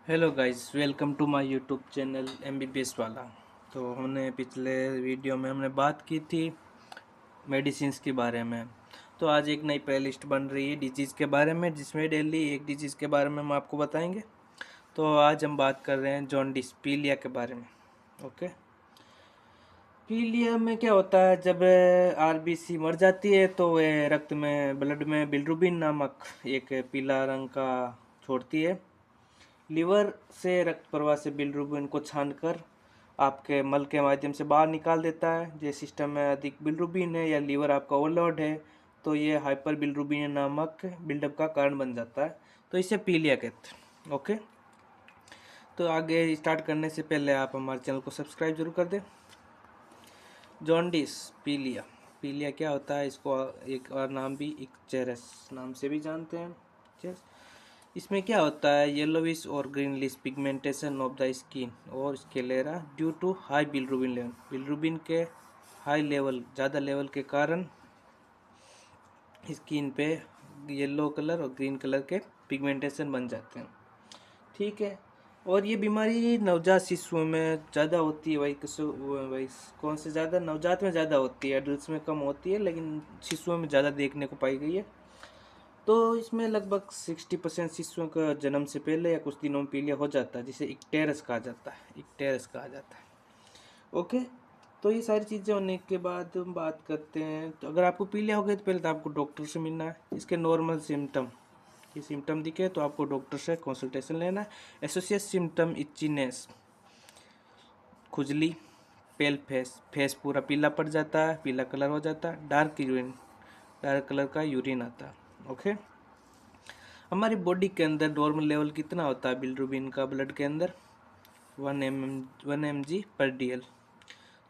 Hello guys, welcome to my YouTube channel MBBS वाला। तो हमने पिछले वीडियो में हमने बात की थी मेडिसिन्स के बारे में। तो आज एक नई प्लेलिस्ट बन रही है डिजीज़ के बारे में, जिसमें डेली एक डिजीज़ के बारे में हम आपको बताएंगे। तो आज हम बात कर रहे हैं जॉन्डिस पीलिया के बारे में। ओके, पीलिया में क्या होता है, जब आरबीसी मर जाती है तो वह रक्त में ब्लड में बिलिरुबिन नामक एक पीला रंग का छोड़ती है। लीवर से रक्त प्रवाह से बिलिरुबिन को छानकर आपके मल के माध्यम से बाहर निकाल देता है। जो सिस्टम में अधिक बिलिरुबिन है या लीवर आपका ओवरलोड है तो ये हाइपर बिलिरुबिन नामक बिल्डअप का कारण बन जाता है। तो इसे पीलिया कहते हैं। ओके, तो आगे स्टार्ट करने से पहले आप हमारे चैनल को सब्सक्राइब जरूर कर दें। जॉन्डिस पीलिया, पीलिया क्या होता है, इसको एक और नाम भी इक्चेरस नाम से भी जानते हैं। इसमें क्या होता है, येलोविश और greenish pigmentation of the skin और sclera due to high bilirubin level. Bilirubin के हाई लेवल, ज़्यादा लेवल के कारण स्किन पे येलो कलर और ग्रीन कलर के पिगमेंटेशन बन जाते हैं। ठीक है, और ये बीमारी नवजात शिशुओं में ज़्यादा होती है। वही कौन से ज़्यादा, नवजात में ज़्यादा होती है, एडल्ट में कम होती है, लेकिन शिशुओं में ज़्यादा देखने को पाई गई है। तो इसमें लगभग 60% शिशुओं का जन्म से पहले या कुछ दिनों में पीलिया हो जाता है, जिसे इक्टेरस कहा जाता है। इक्टेरस कहा जाता है। ओके, तो ये सारी चीज़ें होने के बाद हम बात करते हैं। तो अगर आपको पीलिया हो गई तो पहले तो आपको डॉक्टर से मिलना है। इसके नॉर्मल सिम्टम, ये सिम्टम दिखे तो आपको डॉक्टर से कंसल्टेशन लेना है। एसोसिएट सिम्टम इचिनेस, खुजली, पेल फेस, फेस पूरा पीला पड़ जाता है, पीला कलर हो जाता है, डार्क यूरिन, डार्क कलर का यूरिन आता है। ओके, हमारी बॉडी के अंदर नॉर्मल लेवल कितना होता है बिलिरुबिन का ब्लड के अंदर, 1 mg/dl।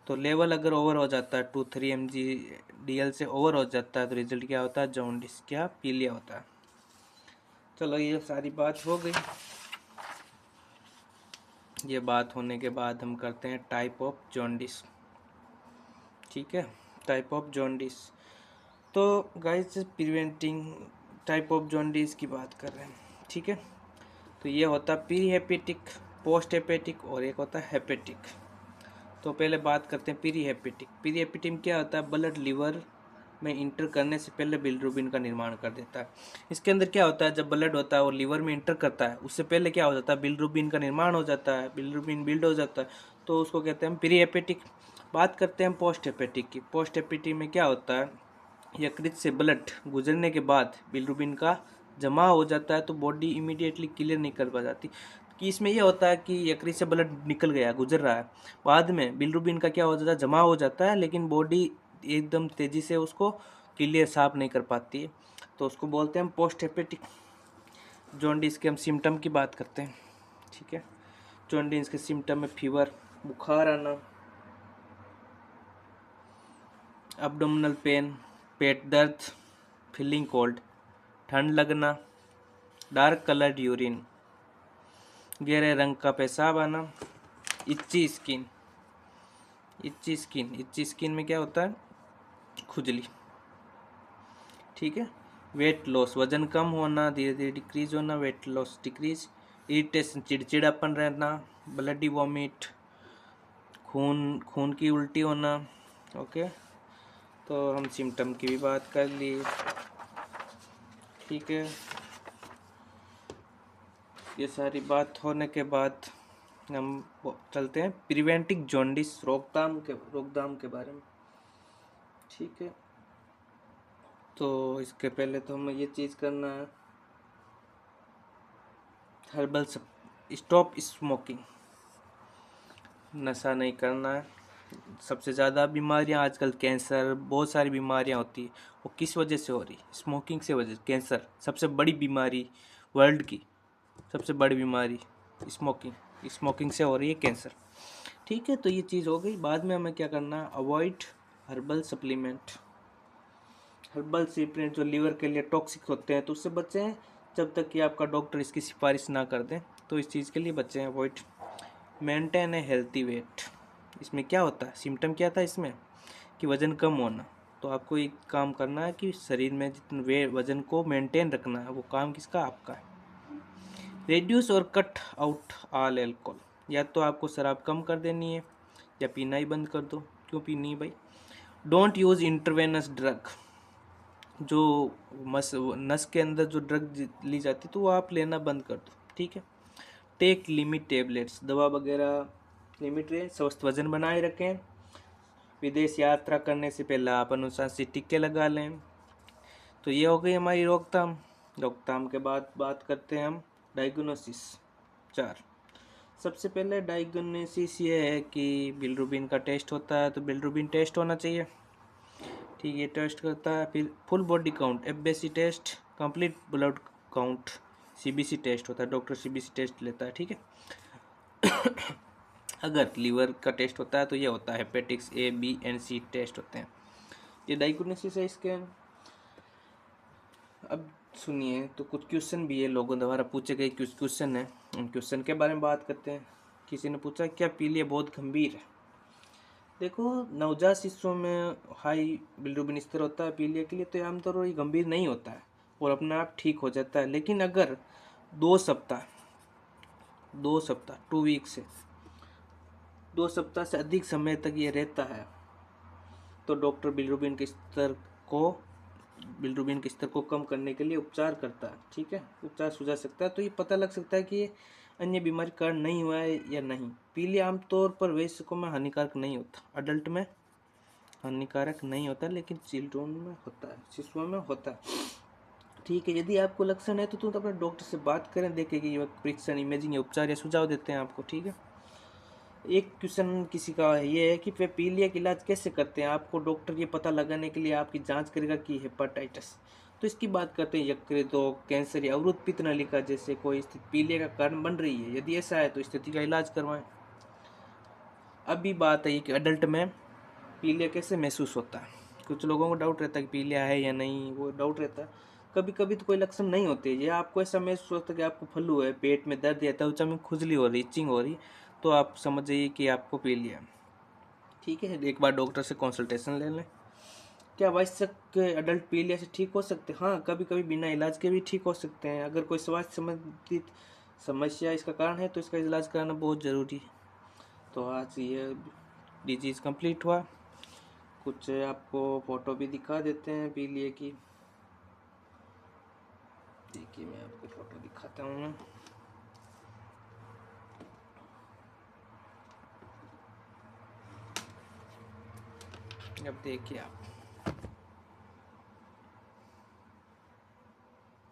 तो लेवल अगर ओवर हो जाता है 2-3 mg/dl से ओवर हो जाता है तो रिजल्ट क्या होता है, जॉन्डिस, क्या पीलिया होता है। चलो, ये सारी बात हो गई। ये बात होने के बाद हम करते हैं टाइप ऑफ जॉन्डिस। ठीक है, टाइप ऑफ जॉन्डिस। तो guys, preventing type of jaundice की बात कर रहे हैं। ठीक है, तो ये होता है प्री हेपेटिक, पोस्ट हेपेटिक और एक होता है हेपेटिक। तो पहले बात करते हैं प्री हेपेटिक। प्री हेपेटिक में क्या होता है, ब्लड लीवर में इंटर करने से पहले बिलिरुबिन का निर्माण कर देता है। इसके अंदर क्या होता है, जब ब्लड होता है और लीवर में इंटर करता है उससे पहले क्या हो जाता है, बिलिरुबिन का निर्माण हो जाता है, बिलिरुबिन बिल्ड हो जाता है। तो उसको कहते हैं प्री हेपेटिक। बात करते हैं पोस्ट हेपेटिक की। पोस्ट हेपेटिक में क्या होता है, यकृत से ब्लड गुजरने के बाद बिलिरुबिन का जमा हो जाता है तो बॉडी इमीडिएटली क्लियर नहीं कर पा जाती। कि इसमें यह होता है कि यकृत से ब्लड निकल गया, गुजर रहा है, बाद में बिलिरुबिन का क्या हो जाता है, जमा हो जाता है, लेकिन बॉडी एकदम तेज़ी से उसको क्लियर साफ नहीं कर पाती है। तो उसको बोलते हैं पोस्ट हेपेटिक। जॉन्डिस के हम सिम्टम की बात करते हैं। ठीक है, जॉन्डिस के सिम्टम में फीवर, बुखार आना, एब्डोमिनल पेन, पेट दर्द, फीलिंग कोल्ड, ठंड लगना, डार्क कलर्ड यूरिन, गहरे रंग का पेशाब आना, इच्ची स्किन। इच्ची स्किन में क्या होता है, खुजली। ठीक है, वेट लॉस, वजन कम होना, धीरे धीरे डिक्रीज होना, वेट लॉस डिक्रीज, इरिटेशन, चिड़चिड़ापन रहना, ब्लडी वॉमिट, खून खून की उल्टी होना। ओके, तो हम सिम्टम की भी बात कर ली। ठीक है, ये सारी बात होने के बाद हम चलते हैं प्रिवेंटिंग जॉन्डिस, रोकथाम के बारे में। ठीक है, तो इसके पहले तो हमें ये चीज़ करना है, हर्बल स्टॉप स्मोकिंग, नशा नहीं करना है। सबसे ज़्यादा बीमारियां आजकल कैंसर, बहुत सारी बीमारियां होती है, वो किस वजह से हो रही, स्मोकिंग से वजह। कैंसर सबसे बड़ी बीमारी, वर्ल्ड की सबसे बड़ी बीमारी स्मोकिंग से हो रही है, कैंसर। ठीक है, तो ये चीज़ हो गई। बाद में हमें क्या करना है, avoid herbal supplement. Herbal supplement जो लीवर के लिए टॉक्सिक होते हैं तो उससे बचें, जब तक कि आपका डॉक्टर इसकी सिफारिश ना कर दें। तो इस चीज़ के लिए बचें, अवॉइड। मेंटेन ए हेल्थी वेट। इसमें क्या होता है, सिम्टम क्या था इसमें, कि वज़न कम होना। तो आपको एक काम करना है कि शरीर में जितने वज़न को मेंटेन रखना है, वो काम किसका, आपका है। रेड्यूस और कट आउट ऑल एल्कोहल, या तो आपको शराब कम कर देनी है या पीना ही बंद कर दो। क्यों पीनी है भाई? डोंट यूज़ इंटरवेनस ड्रग, जो नस के अंदर जो ड्रग ली जाती है तो वो आप लेना बंद कर दो, ठीक है। टेक लिमिट टेबलेट्स, दवा वगैरह लिमिट रहे, स्वस्थ वजन बनाए रखें। विदेश यात्रा करने से पहले आप अनुशासित टीके लगा लें। तो ये हो गई हमारी रोकथाम। रोकथाम के बाद बात करते हैं हम डायग्नोसिस। 4, सबसे पहले डायग्नोसिस ये है कि बिलिरुबिन का टेस्ट होता है, तो बिलिरुबिन टेस्ट होना चाहिए, ठीक है, टेस्ट करता है। फिर full body count, FBC test, complete blood count, CBC test होता है, डॉक्टर सीबीसी टेस्ट लेता है, ठीक है। अगर लीवर का टेस्ट होता है तो ये होता है hepatitis A B and C test होते हैं। ये डायग्नोसिस है इसके। अब सुनिए, तो कुछ क्वेश्चन भी है, लोगों द्वारा पूछे गए कुछ क्वेश्चन है, उन क्वेश्चन के बारे में बात करते हैं। किसी ने पूछा क्या पीलिया बहुत गंभीर है? देखो, नवजात शिशुओं में हाई बिलिरुबिन स्तर होता है पीलिया के लिए, तो आमतौर पर गंभीर नहीं होता है और अपने आप ठीक हो जाता है। लेकिन अगर 2 सप्ताह 2 वीक से 2 सप्ताह से अधिक समय तक ये रहता है तो डॉक्टर बिलिरुबिन के स्तर को कम करने के लिए उपचार करता है, ठीक है, उपचार सुझा सकता है। तो ये पता लग सकता है कि ये अन्य बीमारी का कारण नहीं हुआ है या नहीं। पीलिया आमतौर पर वयस्कों में हानिकारक नहीं होता, अडल्ट में हानिकारक नहीं होता, लेकिन चिल्ड्रन में होता है, शिशुओं में होता है, ठीक है। यदि आपको लक्षण है तो तुम अपने डॉक्टर से बात करें, देखें कि ये परीक्षण, इमेजिंग या उपचार या सुझाव देते हैं आपको, ठीक है। एक क्वेश्चन किसी का ये है कि वे पीलिया का इलाज कैसे करते हैं? आपको डॉक्टर ये पता लगाने के लिए आपकी जांच करेगा कि हेपाटाइटिस, तो इसकी बात करते हैं यकृत रोग, कैंसर या अवरुद्ध पित्त नलिका जैसे कोई स्थिति पीलिया का कारण बन रही है। यदि ऐसा है तो स्थिति का इलाज करवाएं। अभी बात है कि अडल्ट में पीलिया कैसे महसूस होता है। कुछ लोगों को डाउट रहता है कि पीलिया है या नहीं, वो डाउट रहता है। कभी कभी तो कोई लक्षण नहीं होते, ये आपको ऐसा महसूस होता है कि आपको फ्लू है, पेट में दर्द है, त्वचा में खुजली हो रही, इचिंग हो रही, तो आप समझ जाइए कि आपको पीलिया, ठीक है। एक बार डॉक्टर से कंसल्टेशन ले लें। क्या वयस्क अडल्ट पीलिया से ठीक हो सकते हैं? हाँ, कभी कभी बिना इलाज के भी ठीक हो सकते हैं। अगर कोई स्वास्थ्य संबंधित समस्या इसका कारण है तो इसका इलाज कराना बहुत ज़रूरी है। तो आज ये डिजीज़ कंप्लीट हुआ। कुछ आपको फ़ोटो भी दिखा देते हैं पीलिया की। देखिए, मैं आपको फ़ोटो दिखाता हूँ। अब देखिए आप,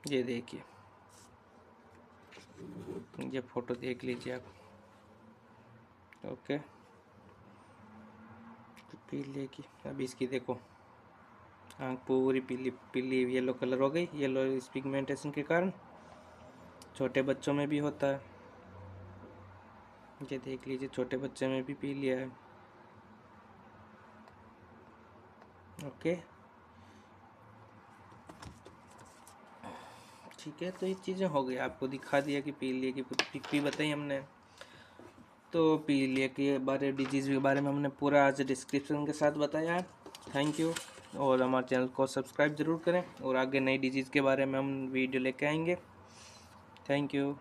ये देखिए, ये फ़ोटो देख लीजिए आप, ओके। पीले की, अब इसकी देखो, आँख पूरी पीली पीली येलो कलर हो गई, येलो इस पिगमेंटेशन के कारण। छोटे बच्चों में भी होता है, ये देख लीजिए, छोटे बच्चे में भी पीलिया है, ओके, ठीक है। तो ये चीज़ें हो गई, आपको दिखा दिया कि पीलिया की पिक भी बताई हमने। तो पीलिया के बारे, डिजीज़ के बारे में हमने पूरा आज डिस्क्रिप्शन के साथ बताया है। थैंक यू, और हमारे चैनल को सब्सक्राइब ज़रूर करें, और आगे नई डिजीज़ के बारे में हम वीडियो लेके आएंगे। Thank you.